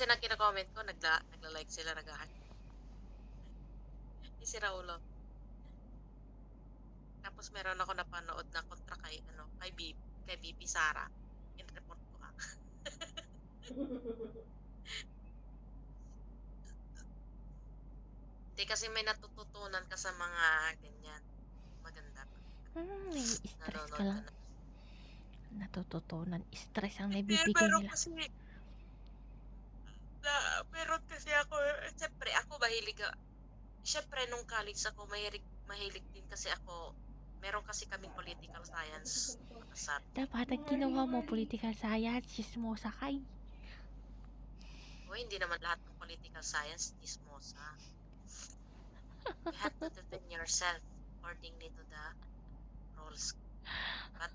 kasi na kina-comment ko, nagla-like sila, nag-heart. Ni si Raulo. Tapos meron ako napanood na kontra kay BP Sara. In-report ko ah. Hindi kasi may natututunan ka sa mga ganyan. Maganda. Nai-stress ka Nanonood ka lang. na. Natututunan. Stress ang Hindi, nabibigay meron nila. kasi, meron kasi ako, siyempre ako siyempre nung college ako, mahilig din kasi ako, meron kasi kaming political science na subject. Dapat ang kinuha mo political science, chismosa kay. O, hindi naman lahat ng political science chismosa. You have to defend yourself according to the rules. But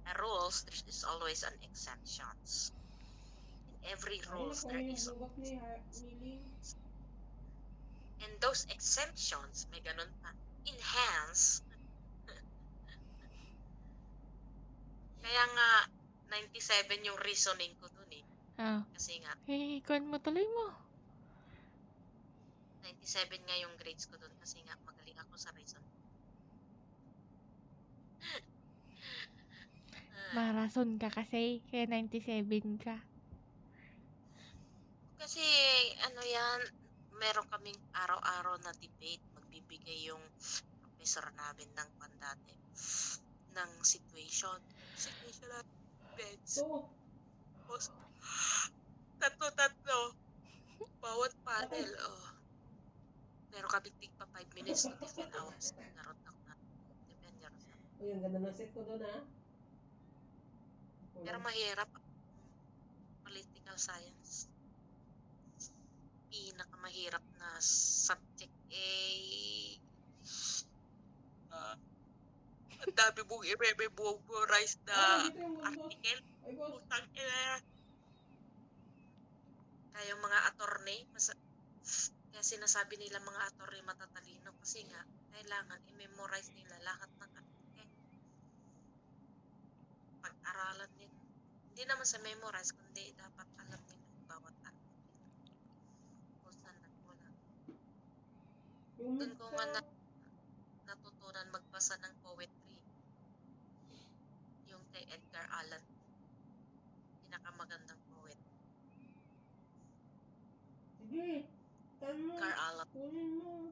a rules, there is always an exceptions. In every rules, there is and those exemptions, may ganun pa, enhance. Kaya nga, 97 yung reasoning ko dun eh. Ah. Kasi nga, Ikuan mo tuloy mo. 97 nga yung grades ko dun kasi nga magaling ako sa reasoning. Marason ka kasi, kaya 97 ka. Kasi, ano yan, meron kaming araw-araw na debate. Magbibigay yung professor namin ng pandate ng situational events. Tapos, tatlo bawat panel. Meron kami tigpa 5 minutes to defend ours. Defend yourself. Uy, ang ganda ng set ko doon, ha? Pero mahirap political science. Pinakamahirap na subject ang dami mong i-memorize na article. Utang ina. Kaya yung mga attorney, kaya sinasabi nila mga attorney matatalino kasi nga, kailangan i-memorize nila lahat ng article. Pag-aralan nila. Hindi naman sa memorize, kundi dapat alam nila bawat article. Kung saan nagmula. Doon ko nga natutunan magbasa ng poetry. Yung kay Edgar Allan. Pinakamagandang poet. Sige, Edgar Allan. kunin mo.